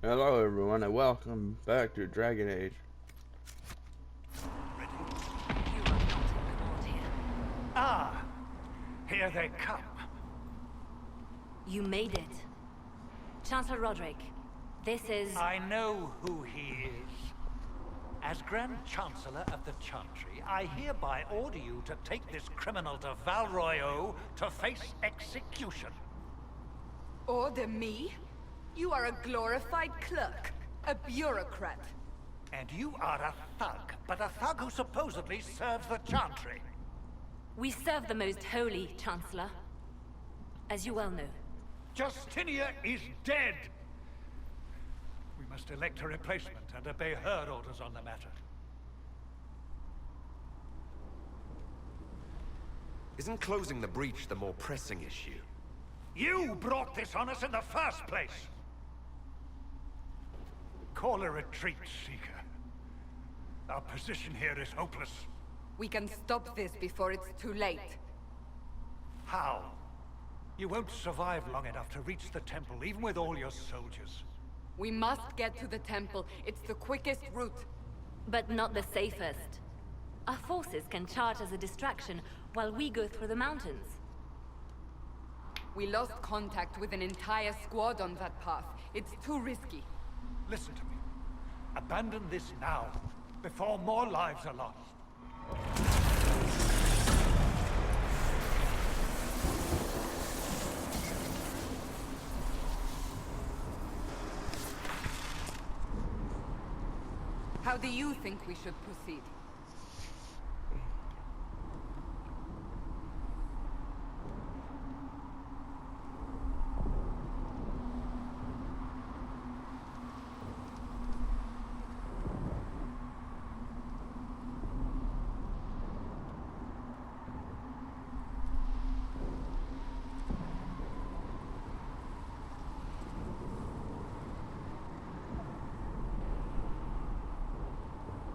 Hello everyone and welcome back to Dragon Age. You are not caught here. Ah, here they come. You made it. Chancellor Roderick, this is... I know who he is. As Grand Chancellor of the Chantry, I hereby order you to take this criminal to Val Royeaux to face execution. Order me? You are a glorified clerk, a bureaucrat. And you are a thug, but a thug who supposedly serves the Chantry. We serve the most holy, Chancellor. As you well know. Justinia is dead! We must elect a replacement and obey her orders on the matter. Isn't closing the breach the more pressing issue? You brought this on us in the first place! Call a retreat, Seeker. Our position here is hopeless. We can stop this before it's too late. How? You won't survive long enough to reach the temple, even with all your soldiers. We must get to the temple. It's the quickest route. But not the safest. Our forces can charge as a distraction while we go through the mountains. We lost contact with an entire squad on that path. It's too risky. Listen to me. Abandon this now, before more lives are lost. How do you think we should proceed?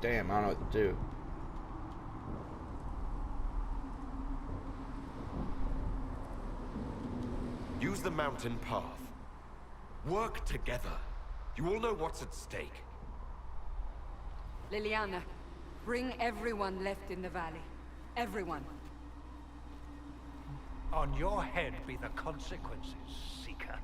Damn, I don't know what to do. Use the mountain path. Work together. You all know what's at stake. Liliana, bring everyone left in the valley. Everyone. On your head be the consequences, Seeker.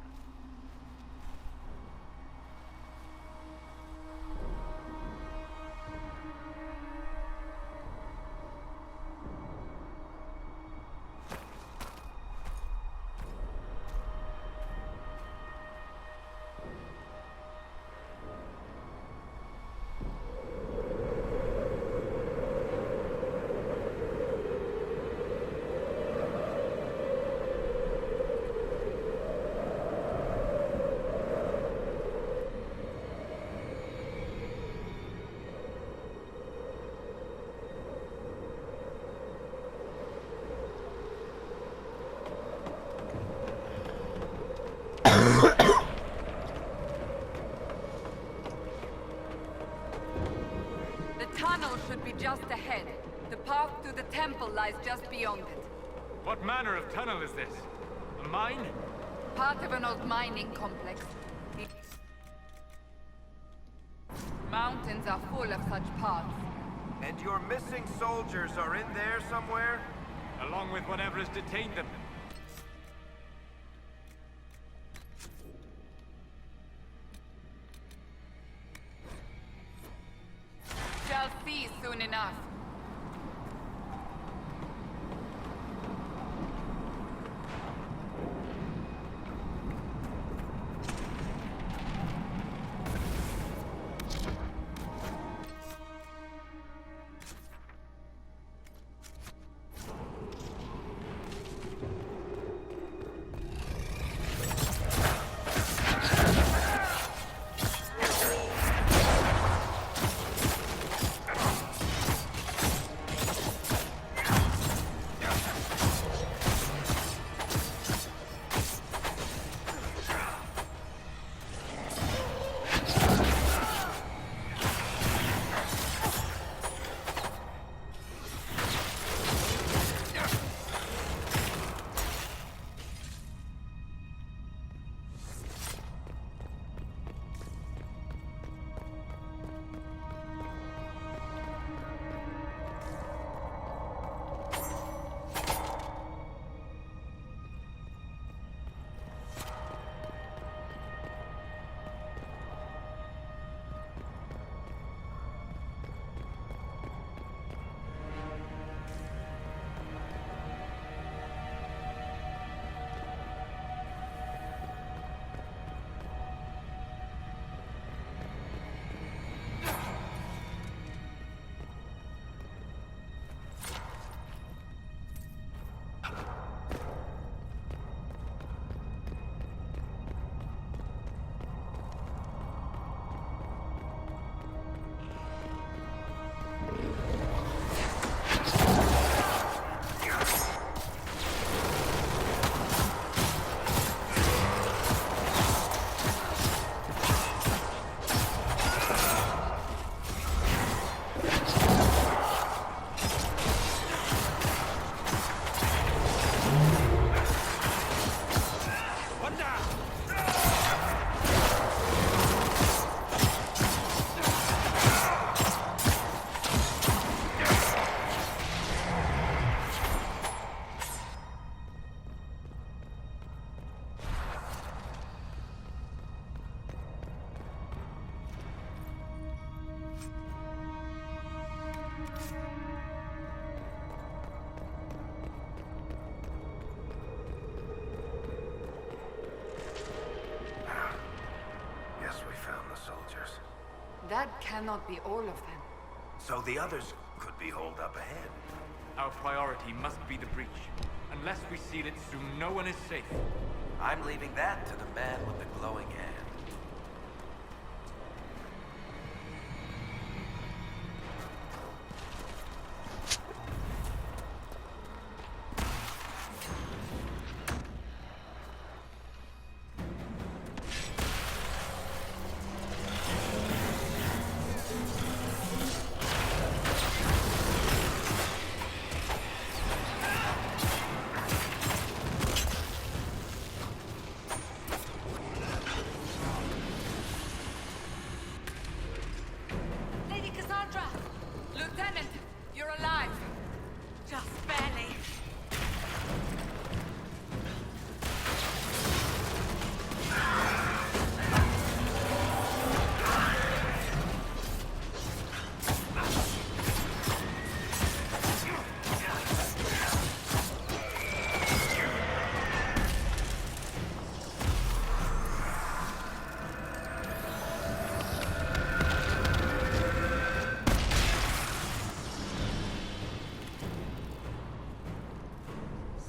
The tunnel should be just ahead. The path to the temple lies just beyond it. What manner of tunnel is this? A mine? Part of an old mining complex. The mountains are full of such paths. And your missing soldiers are in there somewhere? Along with whatever has detained them. Shall see soon enough. that cannot be all of them. So the others could be holed up ahead. Our priority must be the breach. Unless we seal it soon, no one is safe. I'm leaving that to the man with the glowing hand. Lady Cassandra! Lieutenant, you're alive! Just barely.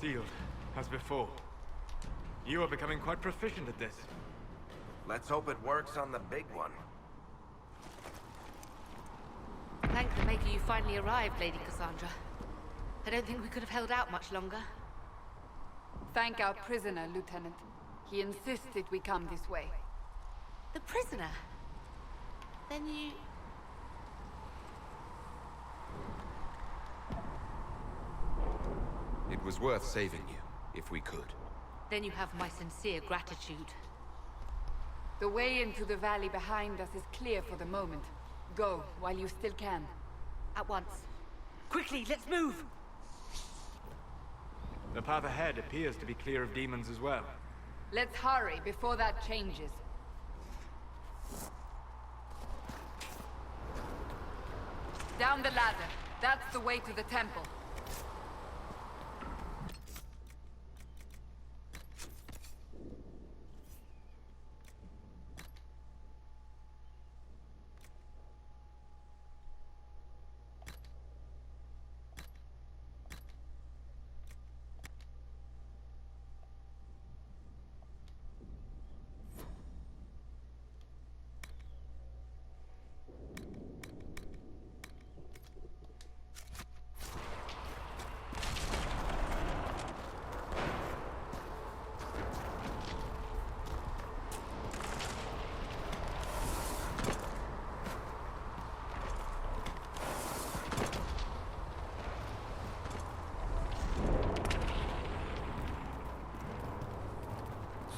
Sealed, as before. You are becoming quite proficient at this. Let's hope it works on the big one. Thank the Maker you finally arrived, Lady Cassandra. I don't think we could have held out much longer. Thank our prisoner, Lieutenant. He insisted we come this way. The prisoner? Then you... It was worth saving you, if we could. Then you have my sincere gratitude. The way into the valley behind us is clear for the moment. Go, while you still can. At once. Quickly, let's move! The path ahead appears to be clear of demons as well. Let's hurry before that changes. Down the ladder. That's the way to the temple.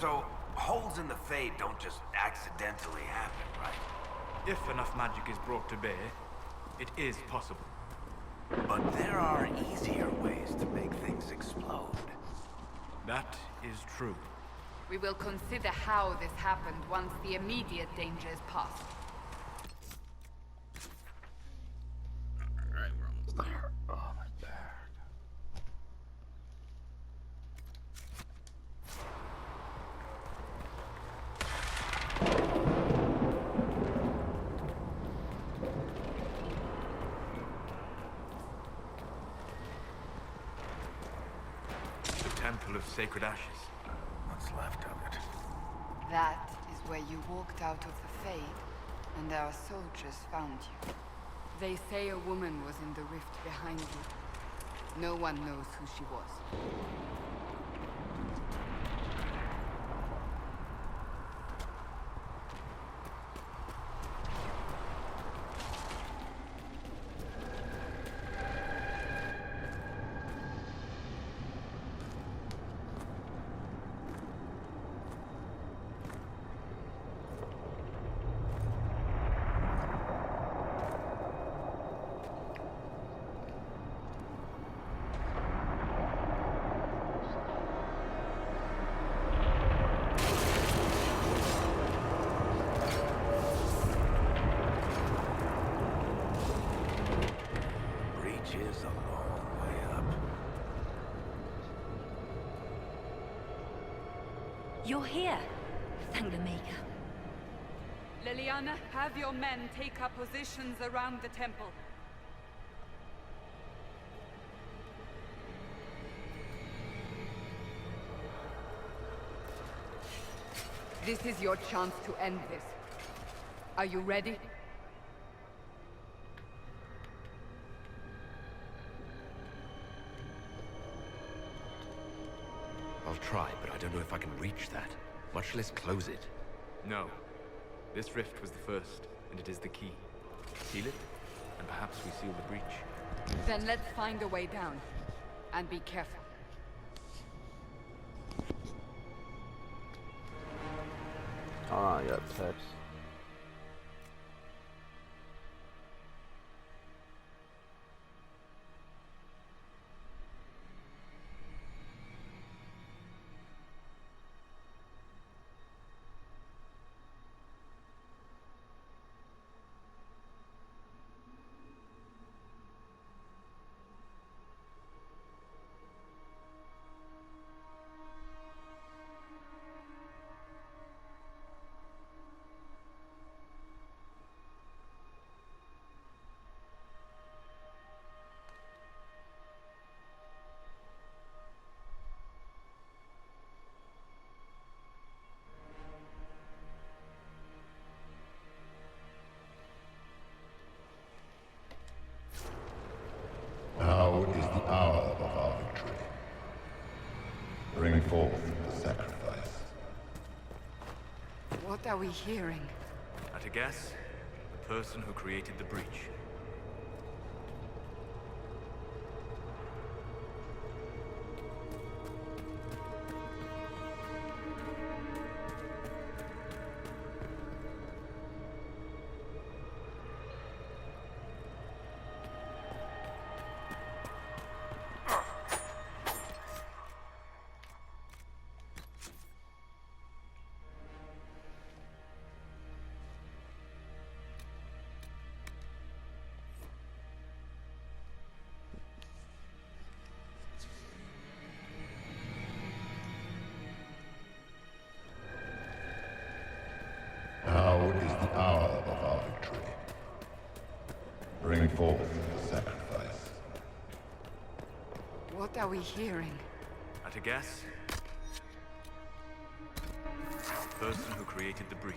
So, holes in the Fade don't just accidentally happen, right? If enough magic is brought to bear, it is possible. But there are easier ways to make things explode. That is true. We will consider how this happened once the immediate danger is past. Alright, we're almost there. Oh, my back. The Temple of Sacred Ashes. What's left of it? That is where you walked out of the Fade, and our soldiers found you. They say a woman was in the rift behind you. No one knows who she was. Is a long way up. You're here. Thank the Maker. Leliana, have your men take up positions around the temple. This is your chance to end this. Are you ready? I'll try, but I don't know if I can reach that, much less close it. No. This rift was the first, and it is the key. Seal it, and perhaps we seal the breach. Then let's find a way down. And be careful. Ah, I got text. Now is the hour of our victory. Bring forth the sacrifice. What are we hearing? At a guess, the person who created the breach. Now is the hour of our victory. Bring forth the sacrifice. What are we hearing? At a guess, the person who created the breach.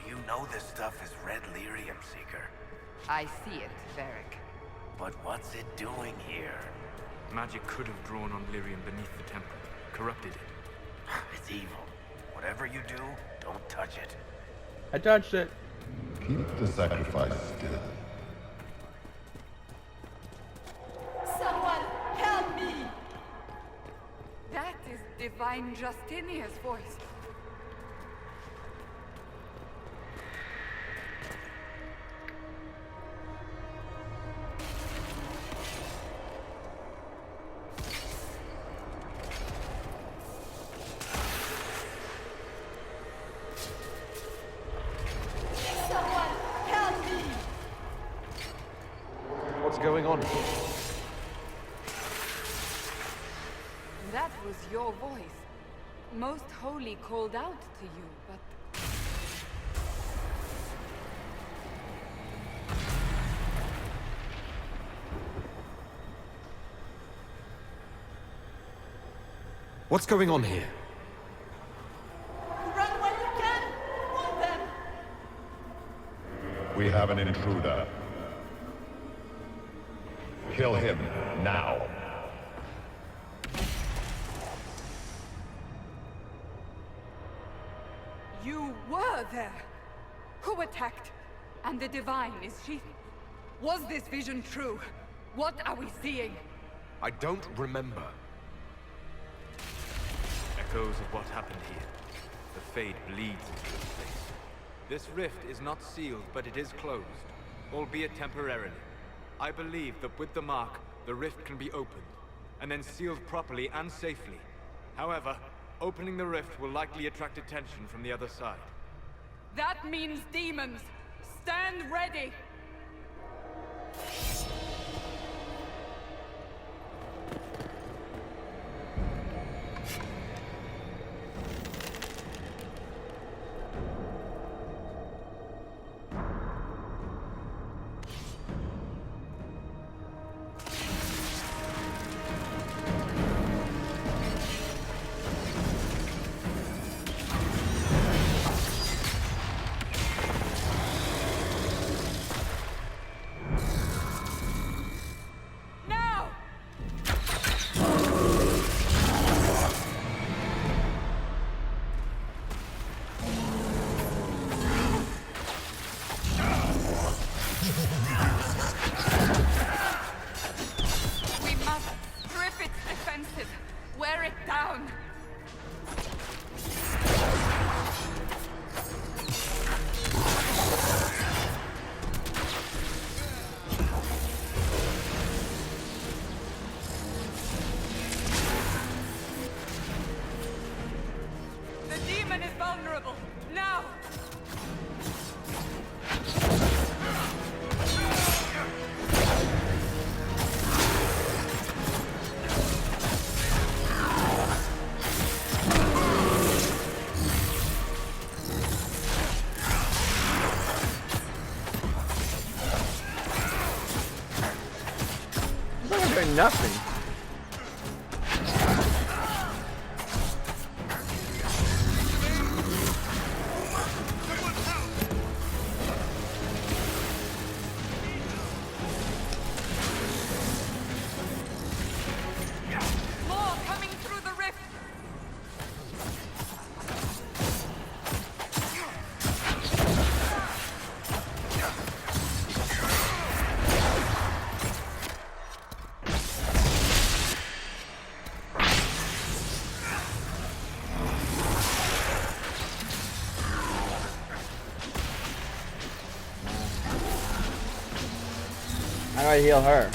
You know this stuff is Red Lyrium, Seeker. I see it, Varric. But what's it doing here? Magic could have drawn on lyrium beneath the temple, corrupted it. It's evil. Whatever you do, don't touch it. I touched it. Keep the sacrifice still. Someone help me! That is Divine Justinia's voice. What's going on? That was your voice. Most Holy called out to you, but... What's going on here? Run when you can! Want them! We have an intruder. Kill him now. You were there! Who attacked? And the Divine, is she... Was this vision true? What are we seeing? I don't remember. Echoes of what happened here. The Fade bleeds into this place. This rift is not sealed, but it is closed, albeit temporarily. I believe that with the mark, the rift can be opened, and then sealed properly and safely. However, opening the rift will likely attract attention from the other side. That means demons! Stand ready! offensive. Wear it down. The demon is vulnerable. Now! I'm doing nothing. More coming through the rift. How do I heal her?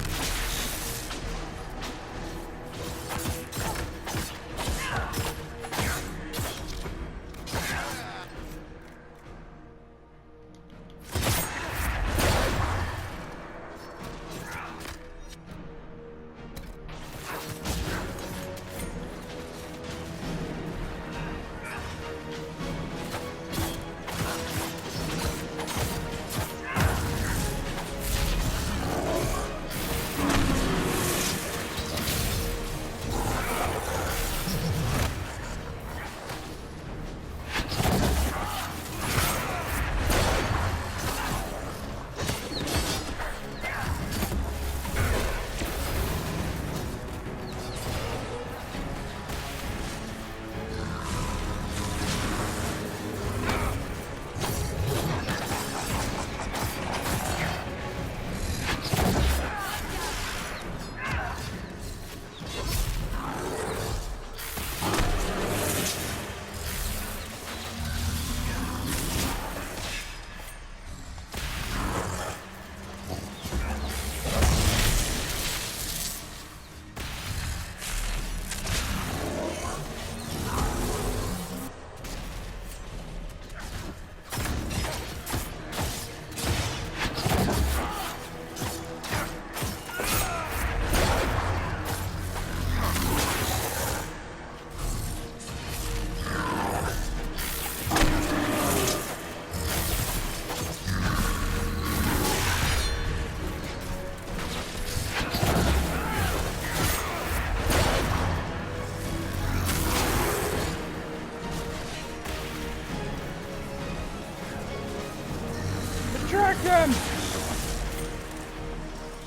Track them!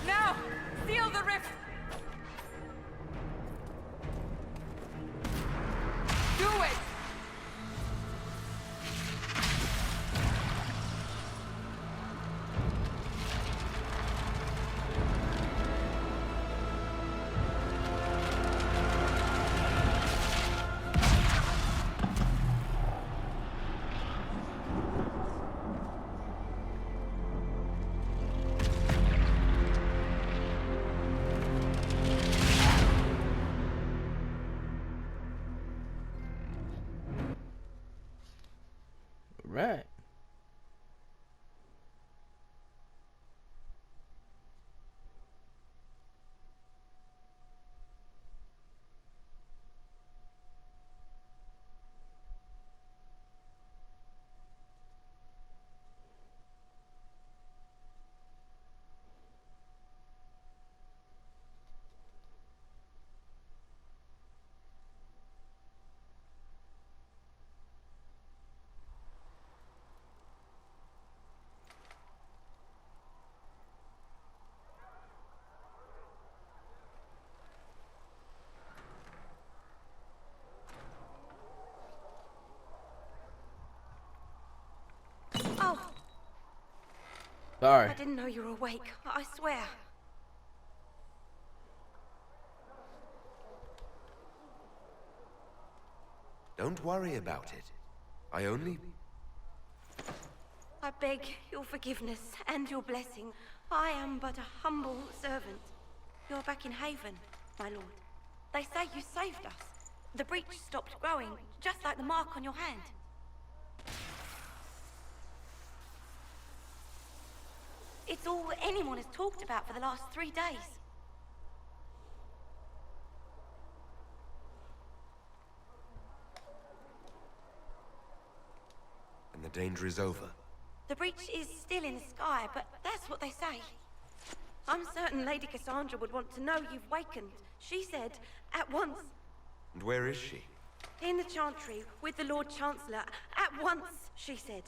Now! Seal the rift! Do it! Right. Oh, Sorry. I didn't know you were awake. I swear. Don't worry about it. I only... I beg your forgiveness and your blessing. I am but a humble servant. You're back in Haven, my lord. They say you saved us. The breach stopped growing, just like the mark on your hand. It's all anyone has talked about for the last 3 days. And the danger is over. The breach is still in the sky, but that's what they say. I'm certain Lady Cassandra would want to know you've wakened. She said, at once. And where is she? In the Chantry, with the Lord Chancellor. At once, she said.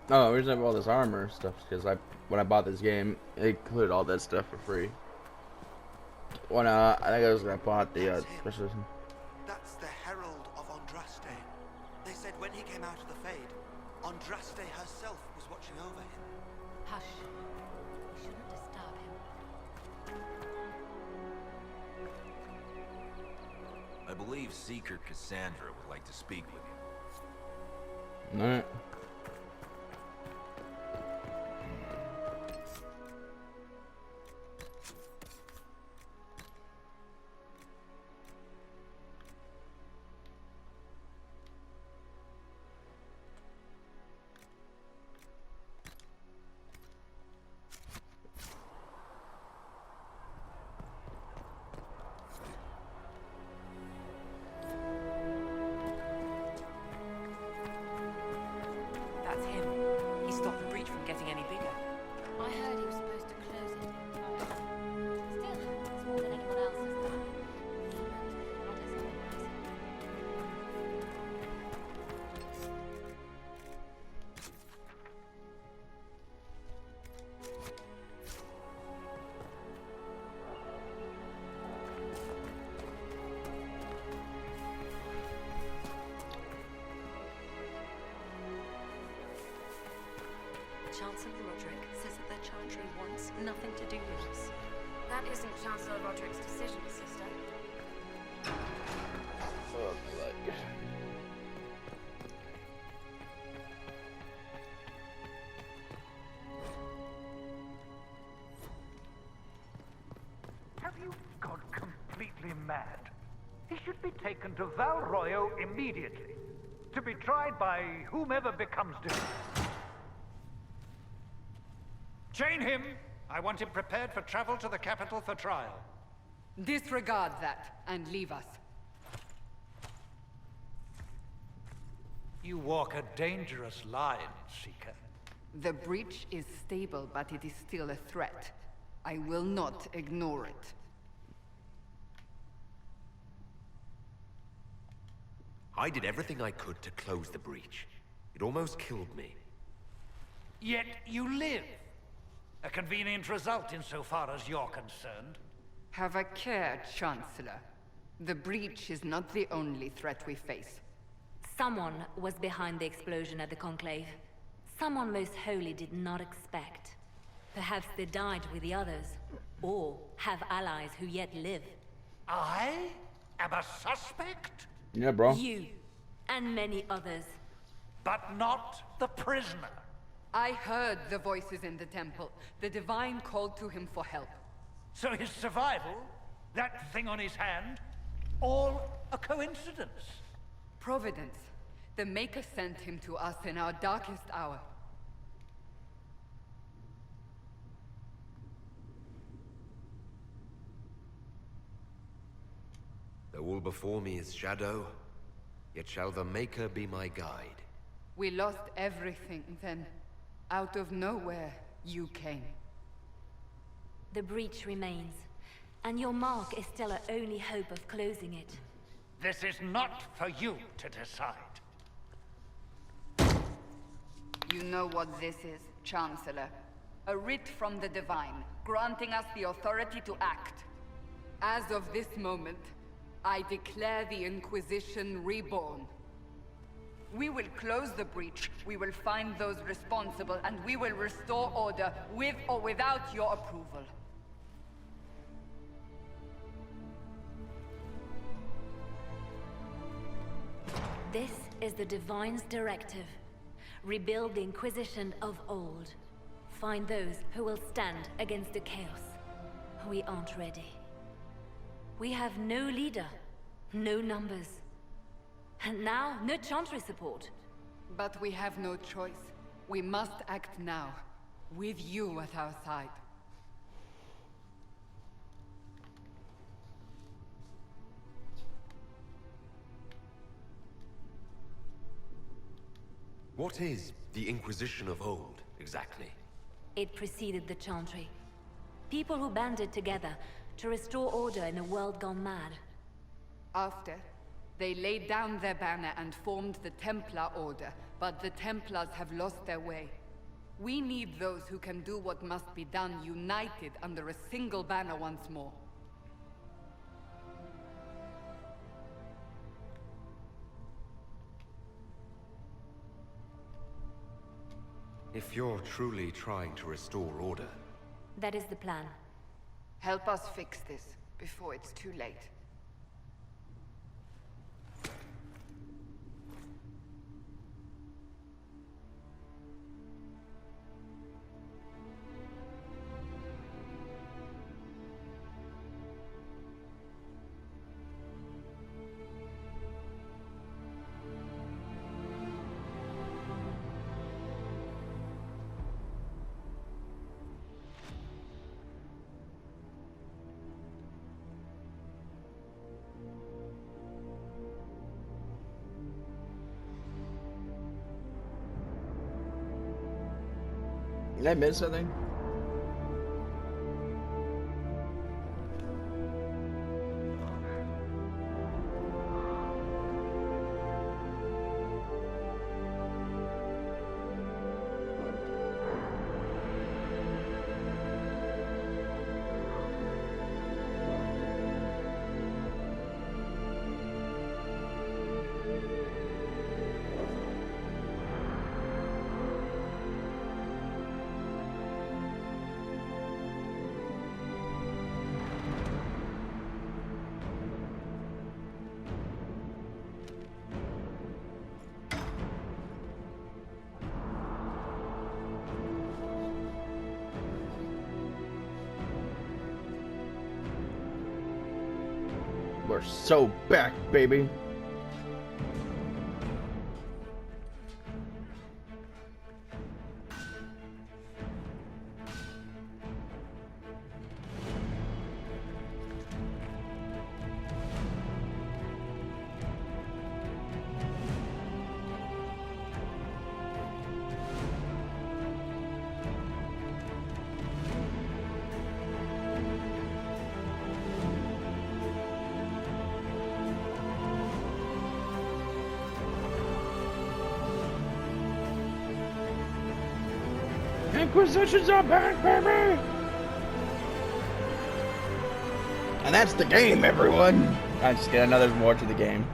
Oh, the reason I have all this armor stuff is because when I bought this game, it included all that stuff for free. When I think it was when I bought the special edition. That's the Herald of Andraste. They said when he came out of the Fade, Andraste herself was watching over him. Hush. We shouldn't disturb him. I believe Seeker Cassandra would like to speak with you. Alright. bigger. I heard he was supposed to close it in time. Still, it's more than anyone else has done. Not as otherwise. Chancellor Roderick says that the Chantry wants nothing to do with us. That isn't Chancellor Roderick's decision, sister. Oh, like. Have you gone completely mad? He should be taken to Val Royo immediately, to be tried by whomever becomes defeated. Chain him! I want him prepared for travel to the capital for trial. Disregard that and leave us. You walk a dangerous line, Seeker. The breach is stable, but it is still a threat. I will not ignore it. I did everything I could to close the breach. It almost killed me. Yet you live. A convenient result insofar as you're concerned. Have a care, Chancellor. The breach is not the only threat we face. Someone was behind the explosion at the Conclave. Someone most holy did not expect. Perhaps they died with the others, or have allies who yet live. I am a suspect? Yeah, bro. You, and many others. But not the prisoner. I heard the voices in the temple. The Divine called to him for help. So his survival, that thing on his hand, all a coincidence. Providence. The Maker sent him to us in our darkest hour. Though all before me is shadow, yet shall the Maker be my guide. We lost everything then. Out of nowhere, you came. The breach remains, and your mark is still our only hope of closing it. This is not for you to decide. You know what this is, Chancellor. A writ from the Divine, granting us the authority to act. As of this moment, I declare the Inquisition reborn. We will close the breach, we will find those responsible, and we will restore order, with or without your approval. This is the Divine's directive. Rebuild the Inquisition of old. Find those who will stand against the chaos. We aren't ready. We have no leader, no numbers. And now, no Chantry support. But we have no choice. We must act now, with you at our side. What is the Inquisition of old, exactly? It preceded the Chantry. People who banded together to restore order in a world gone mad. After, they laid down their banner and formed the Templar Order, but the Templars have lost their way. We need those who can do what must be done, united under a single banner once more. If you're truly trying to restore order... That is the plan. Help us fix this, before it's too late. Did I miss something? We're so back, baby. Inquisitions are back, baby! And that's the game, everyone! I just kidding. I know there's more to the game.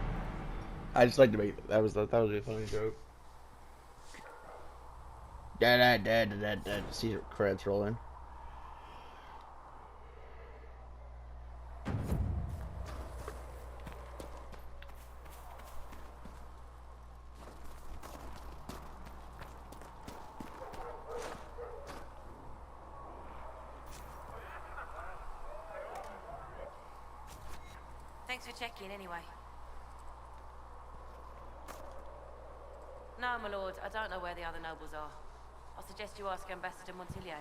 I just like to make that was a funny joke. See credits rolling. Thanks for checking, anyway. No, my lord, I don't know where the other nobles are. I suggest you ask Ambassador Montillier.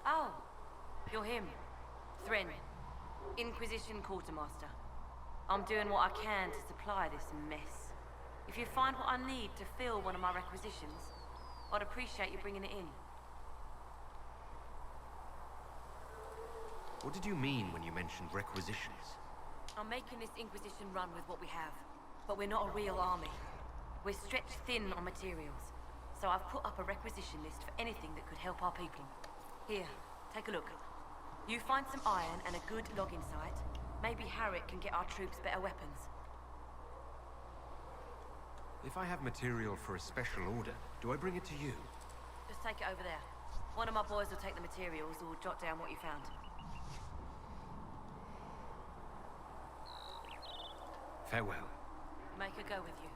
Oh, you're him. Thrin, Inquisition Quartermaster. I'm doing what I can to supply this mess. If you find what I need to fill one of my requisitions, I'd appreciate you bringing it in. What did you mean when you mentioned requisitions? I'm making this Inquisition run with what we have, but we're not a real army. We're stretched thin on materials, so I've put up a requisition list for anything that could help our people. Here, take a look. You find some iron and a good logging site, maybe Harriet can get our troops better weapons. If I have material for a special order, do I bring it to you? Just take it over there. One of my boys will take the materials or jot down what you found. Farewell. Make her go with you.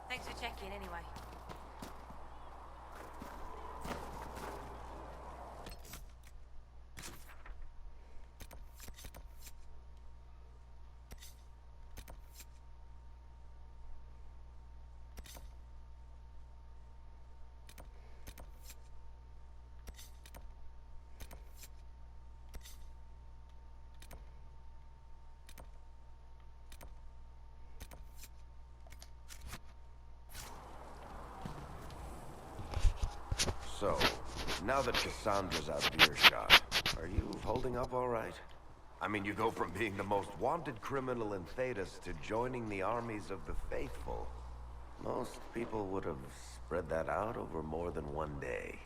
Thanks for checking, anyway. So, now that Cassandra's out of earshot, are you holding up all right? I mean, you go from being the most wanted criminal in Thedas to joining the armies of the faithful. Most people would have spread that out over more than one day.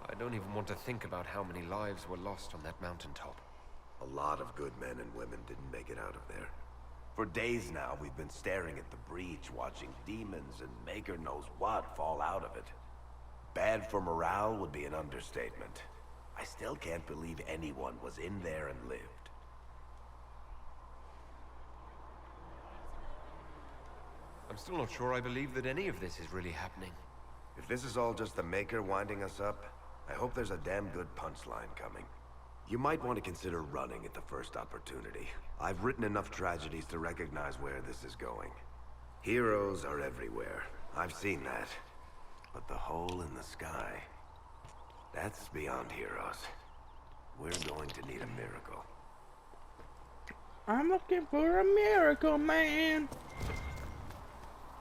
I don't even want to think about how many lives were lost on that mountaintop. A lot of good men and women didn't make it out of there. For days now, we've been staring at the breach, watching demons and maker knows what fall out of it. Bad for morale would be an understatement. I still can't believe anyone was in there and lived. I'm still not sure I believe that any of this is really happening. If this is all just the maker winding us up, I hope there's a damn good punchline coming. You might want to consider running at the first opportunity. I've written enough tragedies to recognize where this is going. Heroes are everywhere. I've seen that. But the hole in the sky, that's beyond heroes. We're going to need a miracle. I'm looking for a miracle, man.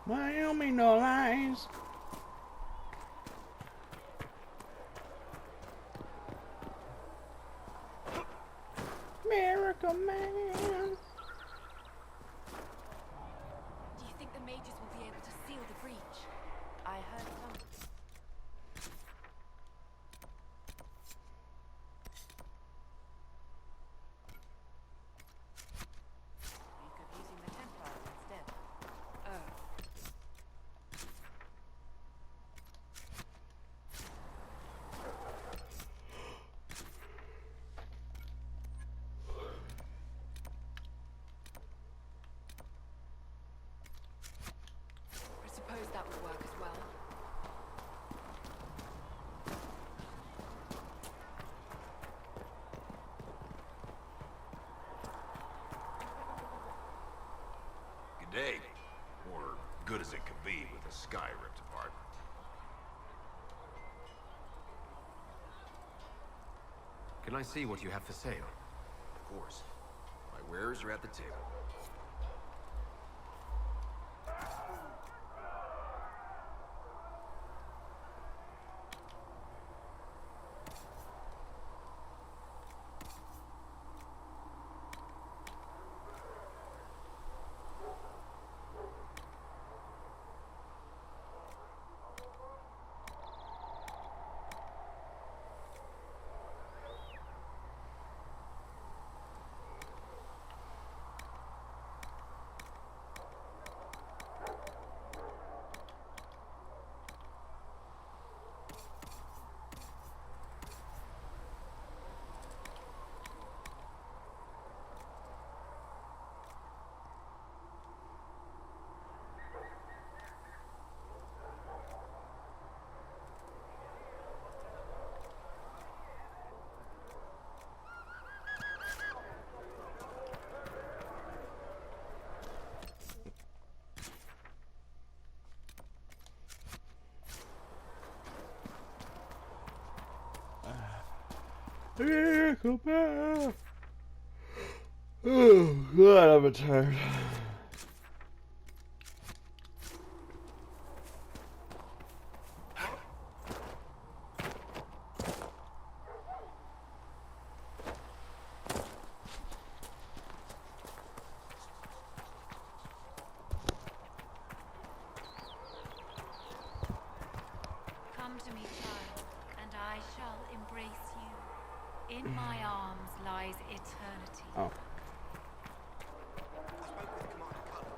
Wyoming, no lies. Miracle Man. Do you think the mages will be able to seal the breach? I heard some. You could be using the Templars instead. Oh. I suppose that would work as well. Good day. Or good as it could be with the sky ripped apart. Can I see what you have for sale? Of course. My wares are at the table. Miracle Man. Oh, God, I'm tired. Come to me, child, and I shall embrace you. In my arms lies eternity. Oh. I spoke with Commander Cullen.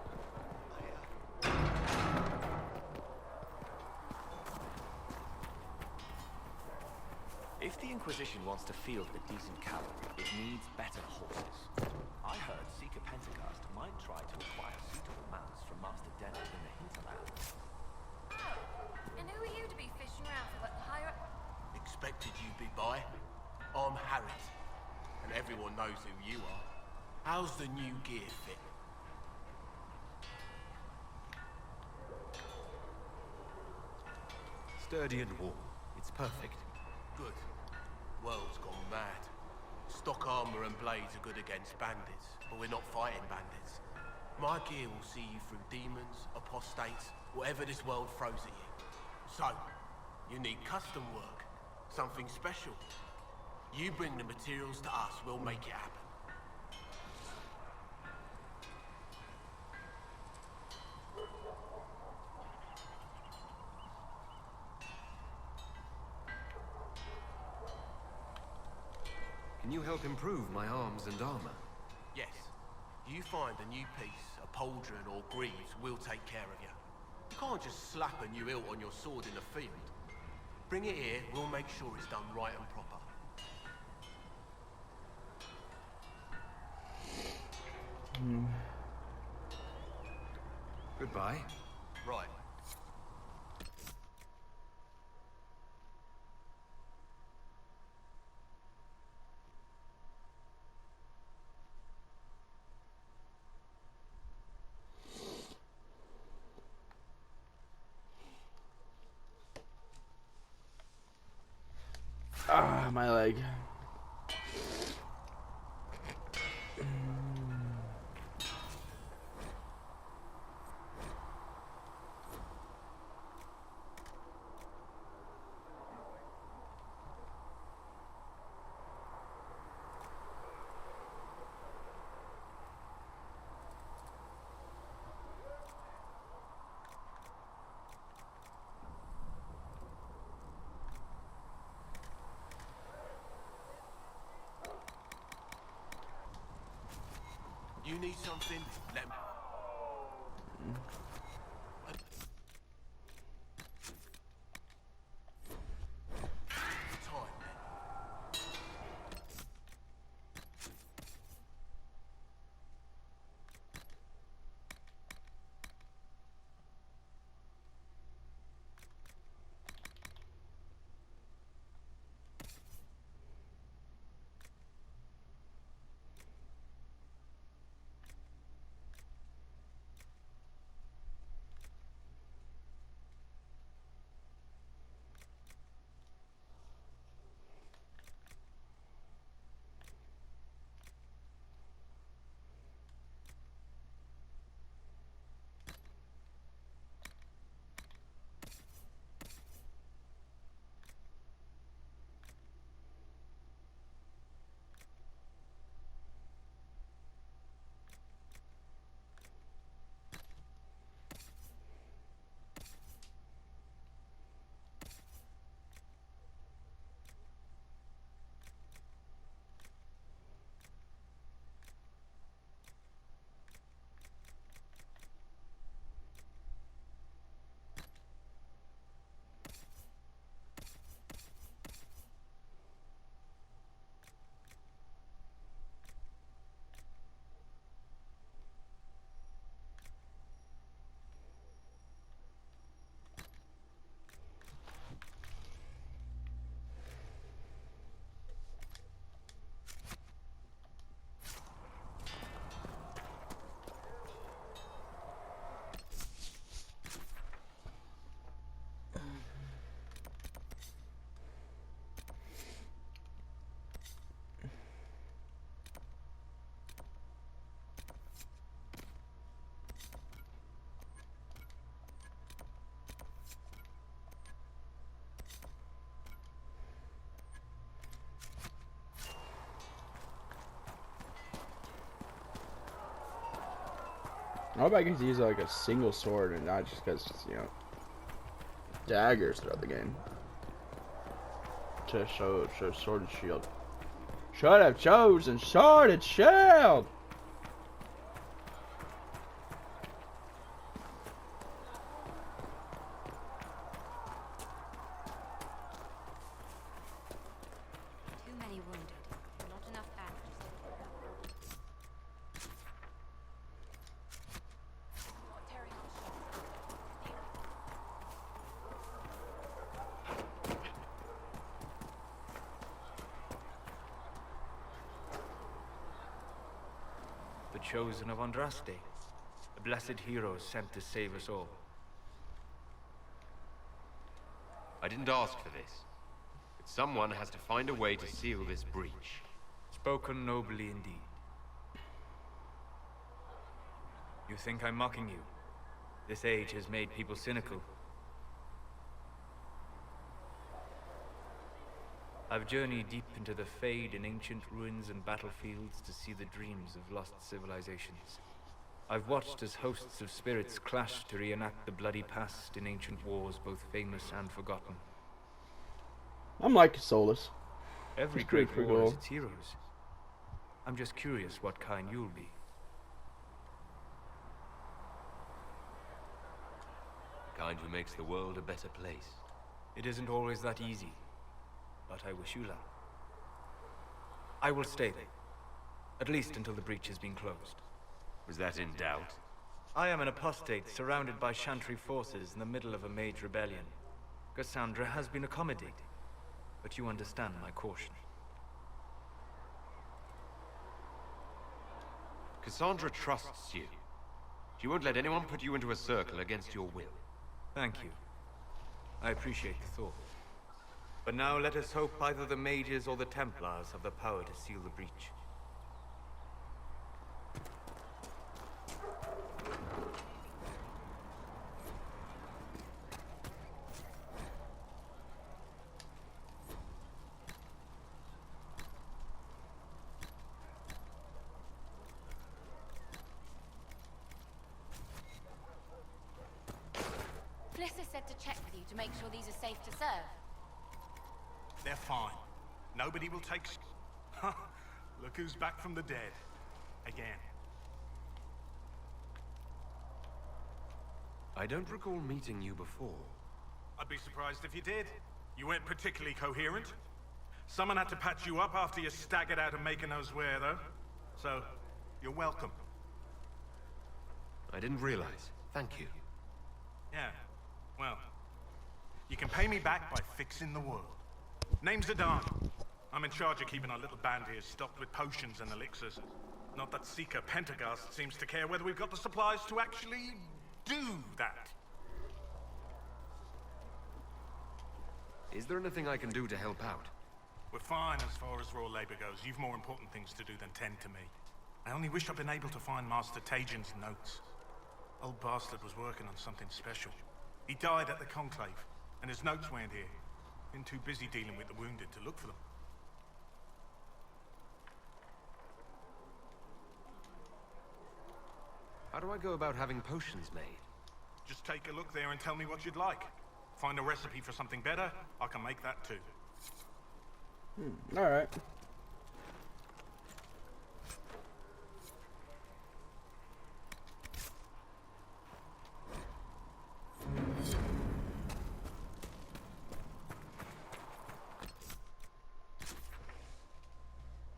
If the Inquisition wants to field a decent cavalry, it needs better horses. I heard Seeker Pentagast might try to acquire suitable mounts from Master Denner in the hinterlands. And who are you to be fishing around for that higher up? Expected you'd be by. I'm Harris, and everyone knows who you are. How's the new gear fit? Sturdy and warm. It's perfect. Good. World's gone mad. Stock armor and blades are good against bandits, but we're not fighting bandits. My gear will see you through demons, apostates, whatever this world throws at you. So, you need custom work, something special. You bring the materials to us, we'll make it happen. Can you help improve my arms and armor? Yes. You find a new piece, a pauldron or greaves, we'll take care of you. You can't just slap a new hilt on your sword in the field. Bring it here, we'll make sure it's done right and proper. Goodbye. Right. need something, let me... I hope I can use like a single sword and not just because, you know, daggers throughout the game. To show sword and shield. Should have chosen sword and shield! Too many wounded. Not enough bandages. The chosen of Andraste, a blessed hero sent to save us all. I didn't ask for this, but someone has to find a way to seal this breach. Spoken nobly indeed. You think I'm mocking you? This age has made people cynical. I've journeyed deep into the Fade in ancient ruins and battlefields to see the dreams of lost civilizations. I've watched as hosts of spirits clash to reenact the bloody past in ancient wars, both famous and forgotten. I'm like Solus. Every It's great pretty war has cool. its heroes. I'm just curious what kind you'll be. Kind who makes the world a better place. It isn't always that easy, but I wish you luck. I will stay there, at least until the breach has been closed. Was that in doubt? I am an apostate surrounded by Chantry forces in the middle of a mage rebellion. Cassandra has been accommodating, but you understand my caution. Cassandra trusts you. She won't let anyone put you into a circle against your will. Thank you. I appreciate the thought. But now let us hope either the mages or the Templars have the power to seal the breach. Fliss has said to check with you to make sure these are safe to serve. They're fine. Nobody will take... Look who's back from the dead. Again. I don't recall meeting you before. I'd be surprised if you did. You weren't particularly coherent. Someone had to patch you up after you staggered out of making those wear, though. So, you're welcome. I didn't realize. Thank you. Yeah, well, you can pay me back by fixing the world. Name's Adan. I'm in charge of keeping our little band here stocked with potions and elixirs. Not that Seeker Pentagast seems to care whether we've got the supplies to actually do that. Is there anything I can do to help out? We're fine as far as raw labor goes. You've more important things to do than tend to me. I only wish I'd been able to find Master Tajin's notes. Old bastard was working on something special. He died at the Conclave, and his notes weren't here. Been too busy dealing with the wounded to look for them. How do I go about having potions made? Just take a look there and tell me what you'd like. Find a recipe for something better, I can make that too. Alright.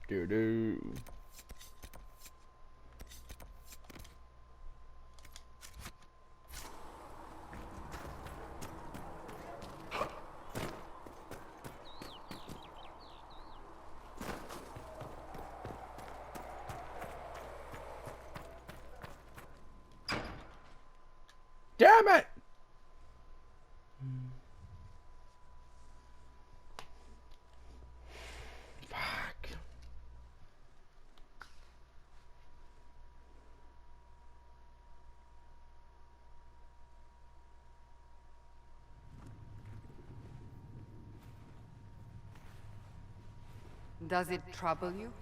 Do. Damn it! Fuck. Does it trouble you?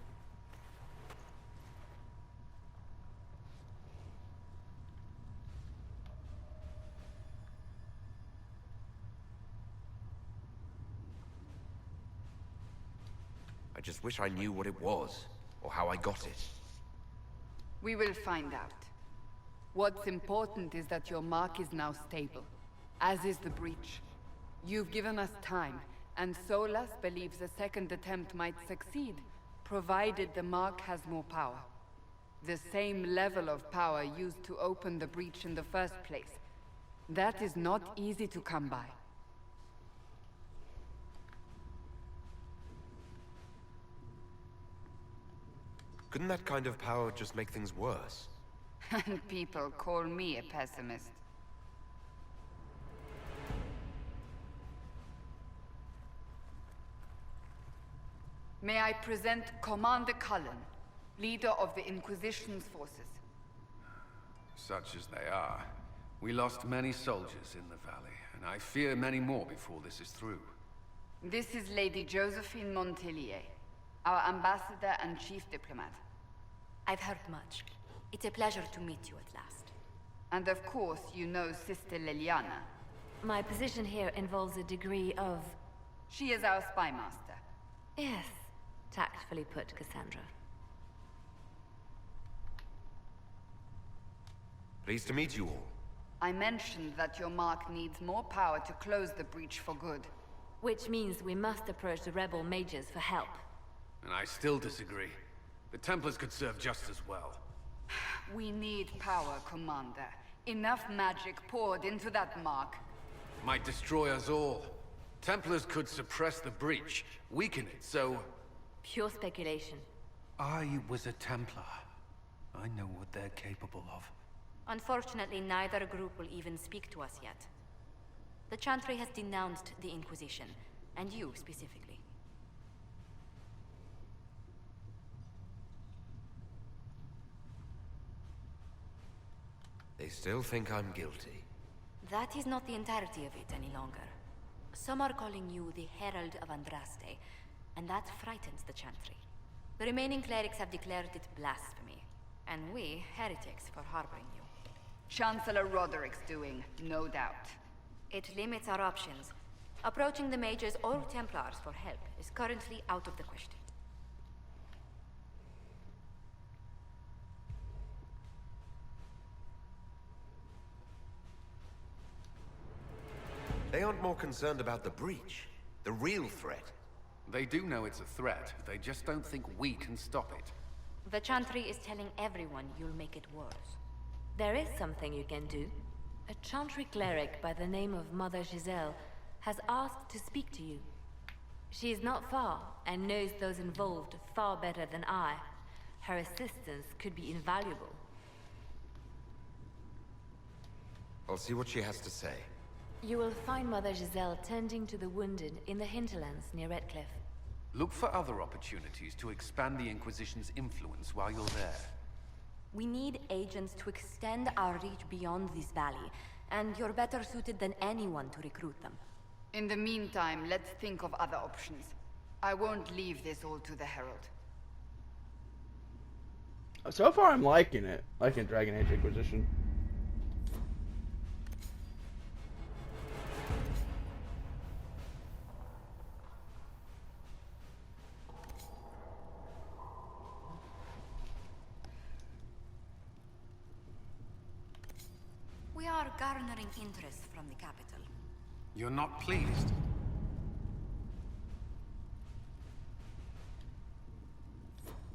I just wish I knew what it was, or how I got it. We will find out. What's important is that your mark is now stable, as is the breach. You've given us time, and Solas believes a second attempt might succeed, provided the mark has more power. The same level of power used to open the breach in the first place. That is not easy to come by. Couldn't that kind of power just make things worse? And people call me a pessimist. May I present Commander Cullen, leader of the Inquisition's forces. Such as they are. We lost many soldiers in the valley, and I fear many more before this is through. This is Lady Josephine Montelier, our ambassador and chief diplomat. I've heard much. It's a pleasure to meet you at last. And of course, you know Sister Liliana. My position here involves a degree of... She is our spy master. Yes, tactfully put, Cassandra. Pleased to meet you all. I mentioned that your mark needs more power to close the breach for good. Which means we must approach the rebel mages for help. And I still disagree. The Templars could serve just as well. We need power, Commander. Enough magic poured into that mark. Might destroy us all. Templars could suppress the breach, weaken it, so... Pure speculation. I was a Templar. I know what they're capable of. Unfortunately, neither group will even speak to us yet. The Chantry has denounced the Inquisition, and you specifically. They still think I'm guilty. That is not the entirety of it any longer. Some are calling you the Herald of Andraste, and that frightens the Chantry. The remaining clerics have declared it blasphemy, and we, heretics, for harboring you. Chancellor Roderick's doing, no doubt. It limits our options. Approaching the mages or Templars for help is currently out of the question. They aren't more concerned about the breach, the real threat. They do know it's a threat. They just don't think we can stop it. The Chantry is telling everyone you'll make it worse. There is something you can do. A Chantry cleric by the name of Mother Giselle has asked to speak to you. She is not far and knows those involved far better than I. Her assistance could be invaluable. I'll see what she has to say. You will find Mother Giselle tending to the wounded in the hinterlands near Redcliffe. Look for other opportunities to expand the Inquisition's influence while you're there. We need agents to extend our reach beyond this valley, and you're better suited than anyone to recruit them. In the meantime, let's think of other options. I won't leave this all to the Herald. So far, I'm liking it. Liking Dragon Age Inquisition. We are garnering interest from the capital. You're not pleased?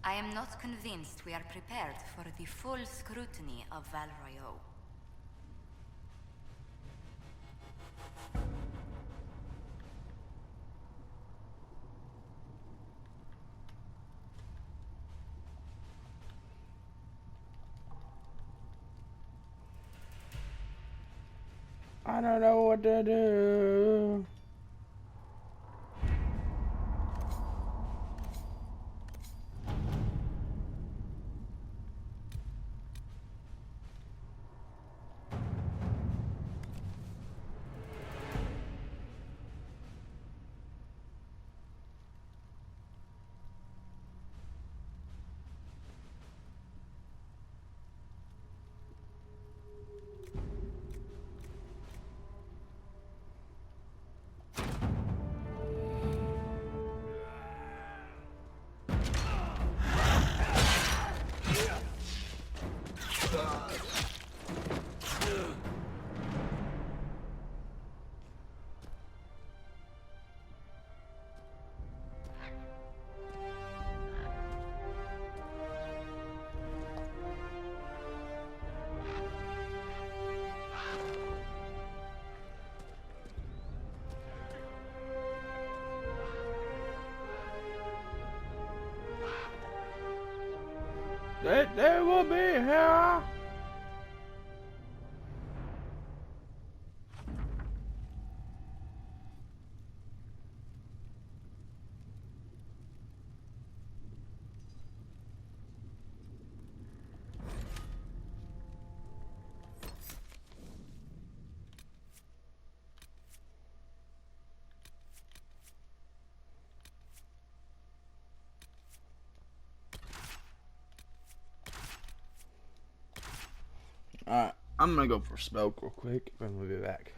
I am not convinced we are prepared for the full scrutiny of Val Royeaux. I don't know what to do. They will be here. Alright, I'm gonna go for a smoke real quick, and we'll be back.